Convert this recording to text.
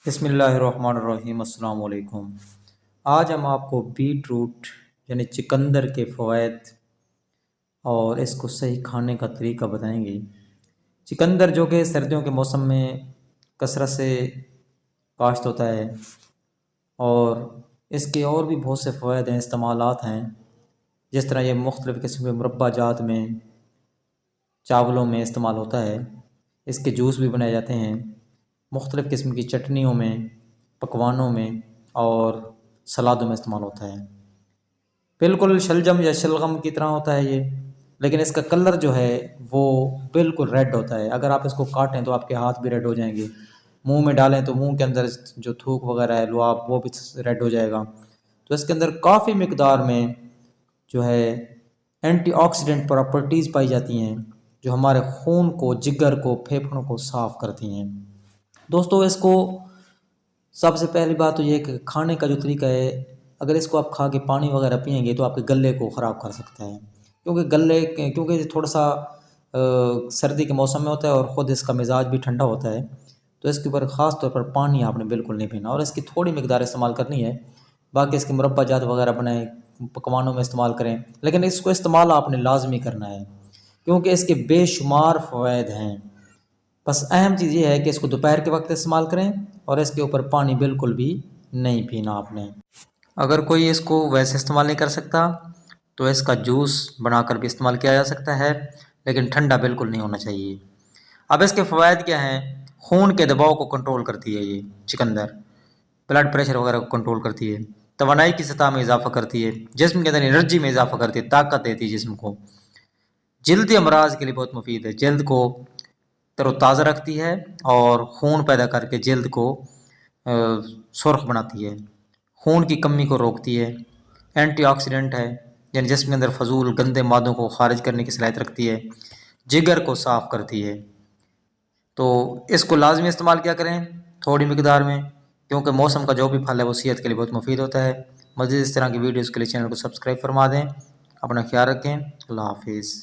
बिस्मिल्लाहिर्रहमानिर्रहीम। अस्सलाम वालेकुम। आज हम आपको बीट रूट यानी चिकंदर के फ़वाइद और इसको सही खाने का तरीका बताएंगे। चिकंदर जो कि सर्दियों के मौसम में कसरत से काश्त होता है और इसके और भी बहुत से फ़वाइद हैं, इस्तेमालात हैं। जिस तरह ये मुख्तलिफ़ किस्म के मुरब्बा जात में, चावलों में इस्तेमाल होता है। इसके जूस भी बनाए जाते हैं मुख्तलिफ़ किस्म की चटनियों में, पकवानों में और सलादों में इस्तेमाल होता है। बिल्कुल शलजम या शलगम की तरह होता है ये, लेकिन इसका कलर जो है वो बिल्कुल रेड होता है। अगर आप इसको काटें तो आपके हाथ भी रेड हो जाएंगे, मुंह में डालें तो मुंह के अंदर जो थूक वगैरह है लुआब वो भी रेड हो जाएगा। तो इसके अंदर काफ़ी मिकदार में जो है एंटीऑक्सीडेंट प्रॉपर्टीज़ पाई जाती हैं जो हमारे खून को, जिगर को, फेफड़ों को साफ़ करती हैं। दोस्तों, इसको सबसे पहली बात तो ये है कि खाने का जो तरीका है, अगर इसको आप खा के पानी वगैरह पिएंगे तो आपके गले को ख़राब कर सकता है, क्योंकि ये थोड़ा सा सर्दी के मौसम में होता है और ख़ुद इसका मिजाज भी ठंडा होता है। तो इसके ऊपर ख़ास तौर पर पानी आपने बिल्कुल नहीं पीना और इसकी थोड़ी मिकदार इस्तेमाल करनी है। बाकी इसके मुरब्बा जात वगैरह बनाएं, पकवानों में इस्तेमाल करें, लेकिन इसको इस्तेमाल आपने लाजमी करना है क्योंकि इसके बेशुमार फ़वाइद हैं। बस अहम चीज़ ये है कि इसको दोपहर के वक्त इस्तेमाल करें और इसके ऊपर पानी बिल्कुल भी नहीं पीना आपने। अगर कोई इसको वैसे इस्तेमाल नहीं कर सकता तो इसका जूस बनाकर भी इस्तेमाल किया जा सकता है, लेकिन ठंडा बिल्कुल नहीं होना चाहिए। अब इसके फ़वाइद क्या हैं? खून के दबाव को कंट्रोल करती है ये चिकंदर, ब्लड प्रेशर वगैरह को कंट्रोल करती है, तवानाई की सतह में इजाफा करती है, जिस्म के अंदर एनर्जी में इजाफा करती है, ताकत देती है जिस्म को। जल्दी अमराज के लिए बहुत मुफीद है, जल्द को तरोताज़ा रखती है और खून पैदा करके जल्द को सुर्ख बनाती है, खून की कमी को रोकती है, एंटीऑक्सीडेंट है यानी जिस्म के अंदर फजूल गंदे मादों को खारिज करने की सलाहियत रखती है, जिगर को साफ़ करती है। तो इसको लाजमी इस्तेमाल किया करें थोड़ी मिकदार में, क्योंकि मौसम का जो भी फल है वो सेहत के लिए बहुत मुफीद होता है। मज़ीद इस तरह की वीडियोज़ के लिए चैनल को सब्सक्राइब फरमा दें। अपना ख्याल रखें। अल्लाह हाफिज़।